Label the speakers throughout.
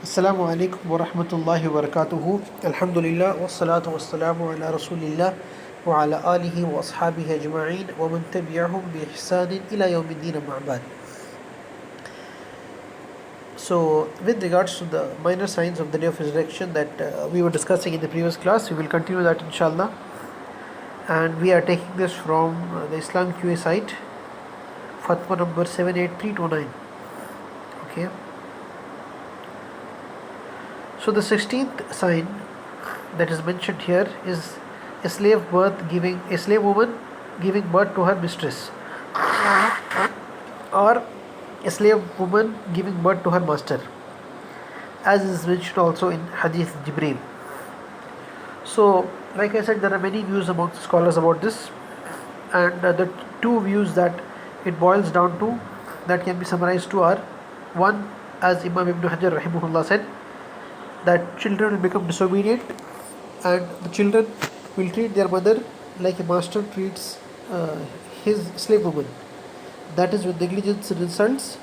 Speaker 1: Assalamu alaikum wa rahmatullahi wa barakatuhu. Alhamdulillah wa salatu wa salamu ala rasulillah wa ala alihi wa ashabihi ajma'in wa man tabi'ahum bi ihsanin ila yawmiddin amma ba'd. So, with regards to the minor signs of the day of resurrection that we were discussing in the previous class, we will continue that inshallah. And we are taking this from the Islam QA site, Fatwa number 78329. Okay. So the 16th sign that is mentioned here is a slave woman giving birth to her mistress, or a slave woman giving birth to her master, as is mentioned also in Hadith Jibreel. So, like I said, there are many views amongst scholars about this, and the two views that it boils down to that can be summarized to are: one, as Imam Ibn Hajar rahimahullah said, that children will become disobedient and the children will treat their mother like a master treats his slave woman. That is when negligence results.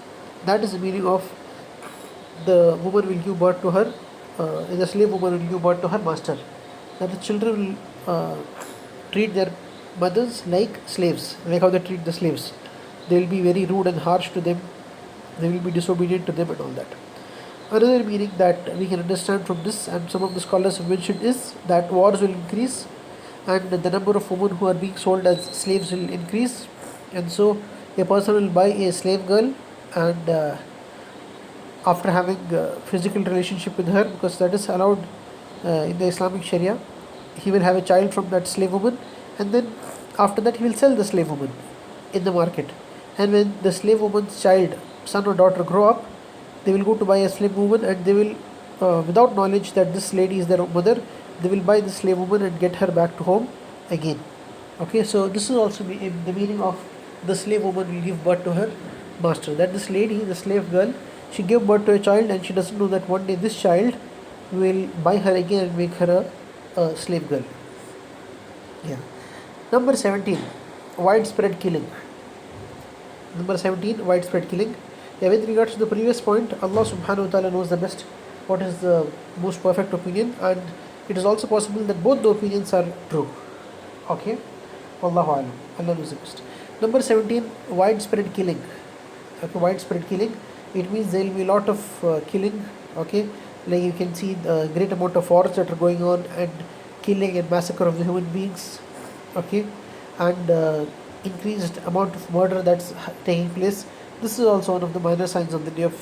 Speaker 1: That is the meaning of the woman will give birth to her, the slave woman will give birth to her master. That the children will treat their mothers like slaves, like how they treat the slaves. They will be very rude and harsh to them, they will be disobedient to them and all that. Another meaning that we can understand from this, and some of the scholars have mentioned, is that wars will increase and the number of women who are being sold as slaves will increase, and so a person will buy a slave girl, and after having physical relationship with her, because that is allowed in the Islamic Sharia, he will have a child from that slave woman, and then after that he will sell the slave woman in the market. And when the slave woman's child, son or daughter, grow up, they will go to buy a slave woman, and they will, without knowledge that this lady is their mother, they will buy the slave woman and get her back to home again. Okay, so this is also the meaning of the slave woman will give birth to her master. That this lady, the slave girl, she gave birth to a child, and she doesn't know that one day this child will buy her again and make her a slave girl. Yeah. Number 17, widespread killing. Number 17, widespread killing. Yeah, with regards to the previous point, Allah subhanahu wa ta'ala knows the best what is the most perfect opinion, and it is also possible that both the opinions are true. Okay? Wallahu alam. Allah knows the best. Number 17, widespread killing. Okay, widespread killing. It means there will be a lot of killing. Okay? Like you can see the great amount of wars that are going on, and killing and massacre of the human beings. Okay? And increased amount of murder that's taking place. This is also one of the minor signs of the day of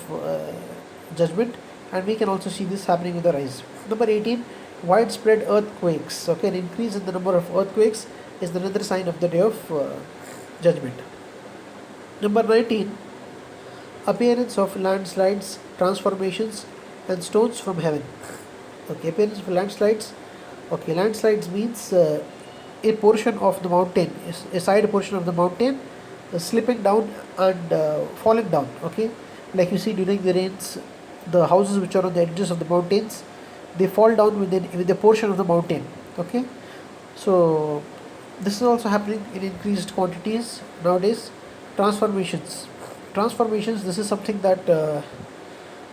Speaker 1: judgment, and we can also see this happening with our eyes. Number 18, widespread earthquakes. Okay, an increase in the number of earthquakes is another sign of the day of judgment. Number 19, appearance of landslides, transformations, and stones from heaven. Okay, appearance of landslides. Okay, landslides means a portion of the mountain, a side portion of the mountain slipping down and falling down. Okay, like you see during the rains, the houses which are on the edges of the mountains, they fall down with a portion of the mountain. Okay, so this is also happening in increased quantities nowadays. Transformations, this is something that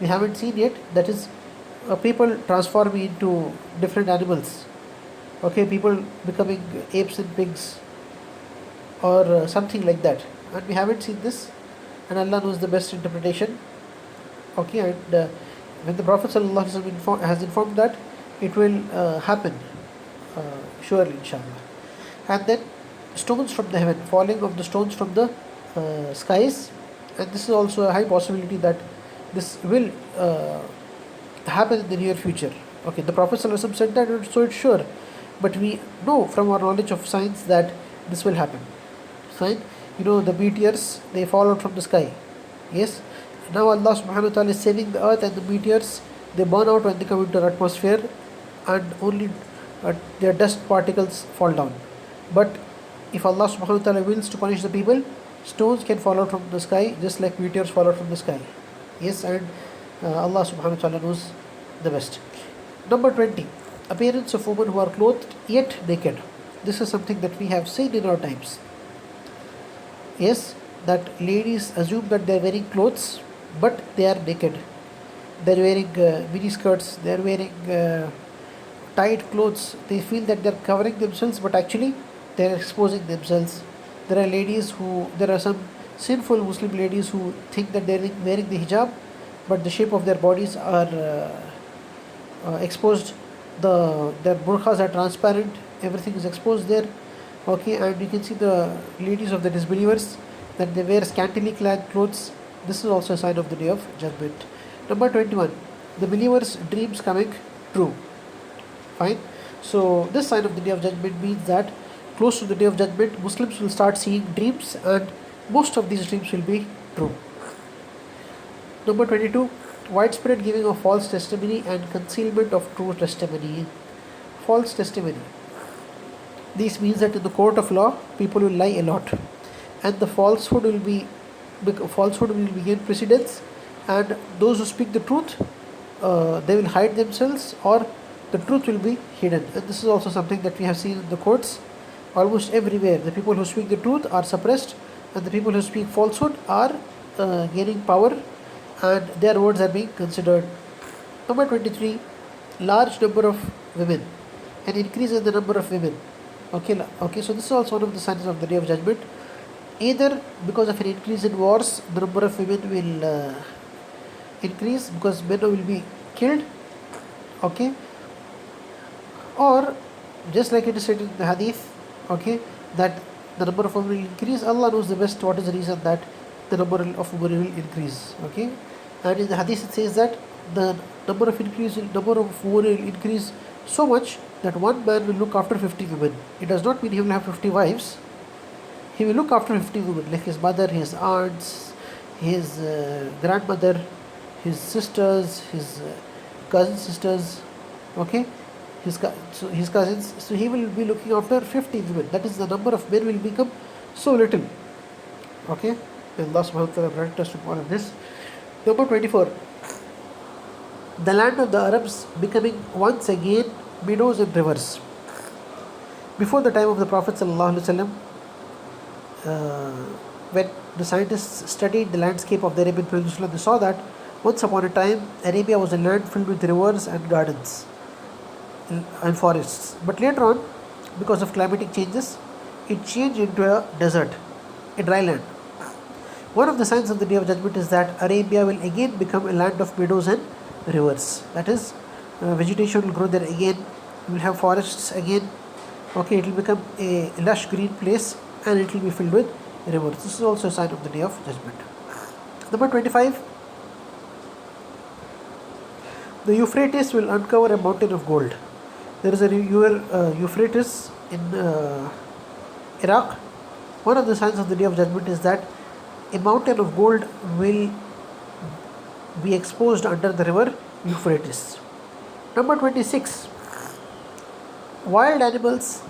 Speaker 1: we haven't seen yet. That is, people transforming into different animals. Okay, people becoming apes and pigs, or something like that, and we haven't seen this, and Allah knows the best interpretation. Okay, and when the Prophet ﷺ has informed that it will happen surely, inshallah. And then stones from the heaven, falling of the stones from the skies, and this is also a high possibility that this will happen in the near future. Okay, the Prophet ﷺ said that, so it's sure, but we know from our knowledge of science that this will happen. Fine, you know, the meteors, they fall out from the sky. Yes, now Allah subhanahu wa ta'ala is saving the earth, and the meteors, they burn out when they come into our atmosphere, and only their dust particles fall down. But if Allah subhanahu wa ta'ala wills to punish the people, stones can fall out from the sky just like meteors fall out from the sky. Yes, and Allah subhanahu wa ta'ala knows the best. Number 20, appearance of women who are clothed yet naked. This is something that we have seen in our times. Yes, that ladies assume that they are wearing clothes, but they are naked. they're wearing mini skirts, they're wearing tight clothes. They feel that they're covering themselves, but actually they're exposing themselves. There are some sinful Muslim ladies who think that they're wearing the hijab, but the shape of their bodies are exposed. Their burqas are transparent. Everything is exposed there. Okay, and you can see the ladies of the disbelievers that they wear scantily clad clothes. This is also a sign of the day of judgment. Number 21, the believers' dreams coming true. Fine. So this sign of the day of judgment means that close to the day of judgment, Muslims will start seeing dreams, and most of these dreams will be true. Number 22, widespread giving of false testimony and concealment of true testimony. False testimony. This means that in the court of law, people will lie a lot, and the falsehood will gain precedence, and those who speak the truth, they will hide themselves, or the truth will be hidden. And this is also something that we have seen in the courts almost everywhere. The people who speak the truth are suppressed, and the people who speak falsehood are gaining power, and their words are being considered. Number 23, large number of women, an increase in the number of women. Okay, so this is also one of the signs of the day of judgment. Either because of an increase in wars, the number of women will increase because men will be killed. Okay, or just like it is said in the hadith, okay, that the number of women will increase. Allah knows the best what is the reason that the number of women will increase. Okay, and in the hadith it says that the number of women will increase so much that one man will look after 50 women. It does not mean he will have 50 wives. He will look after 50 women, like his mother, his aunts, his grandmother, his sisters, his cousin sisters. Okay, his cousins. So he will be looking after 50 women. That is, the number of men will become so little. Okay, and Allah subhanahu wa ta'ala grant us to all of this. Number 24, the land of the Arabs becoming once again meadows and rivers. Before the time of the Prophet sallallahu alaihi wasallam, when the scientists studied the landscape of the Arabian Peninsula, they saw that once upon a time Arabia was a land filled with rivers and gardens and forests. But later on, because of climatic changes, it changed into a desert, a dry land. One of the signs of the day of judgment is that Arabia will again become a land of meadows and rivers. That is, vegetation will grow there again. You will have forests again. Okay, it will become a lush green place, and it will be filled with rivers. This is also a sign of the day of judgment. Number 25, the Euphrates will uncover a mountain of gold. There is a Euphrates in Iraq. One of the signs of the day of judgment is that a mountain of gold will be exposed under the river Euphrates. Number 26, wild animals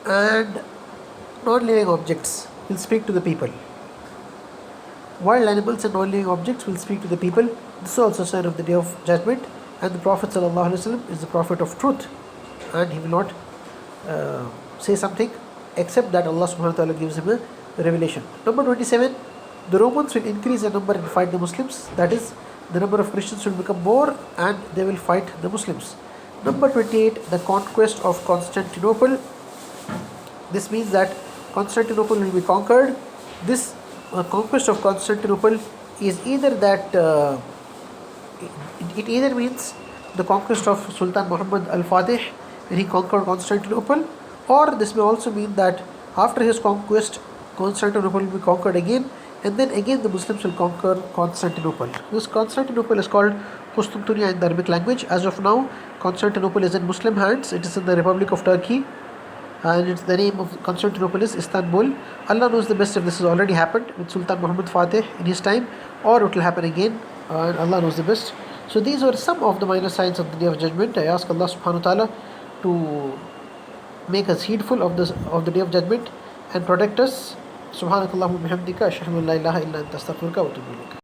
Speaker 1: and non-living objects will speak to the people. Wild animals and non-living objects will speak to the people. This is also a sign of the day of judgment. And the Prophet ﷺ is the prophet of truth, and he will not say something except that Allah subhanahu wa ta'ala gives him a revelation. Number 27, the Romans will increase in number and fight the Muslims. That is, the number of Christians will become more and they will fight the Muslims. Number 28, the conquest of Constantinople. This means that Constantinople will be conquered. This conquest of Constantinople is either that it either means the conquest of Sultan Muhammad al-Fatih when he conquered Constantinople, or this may also mean that after his conquest Constantinople will be conquered again, and then again the Muslims will conquer Constantinople. This Constantinople is called Qustantiniya in the Arabic language. As of now, Constantinople is in Muslim hands. It is in the Republic of Turkey, and the name of Constantinople is Istanbul. Allah knows the best if this has already happened with Sultan Muhammad Fatih in his time, or it will happen again, and Allah knows the best. So these were some of the minor signs of the Day of Judgment. I ask Allah subhanahu wa ta'ala to make us heedful of the Day of Judgment and protect us. Subhanakallahumma bihamdika ashhadu an la ilaha illa anta astaghfiruka wa atubu ilaik.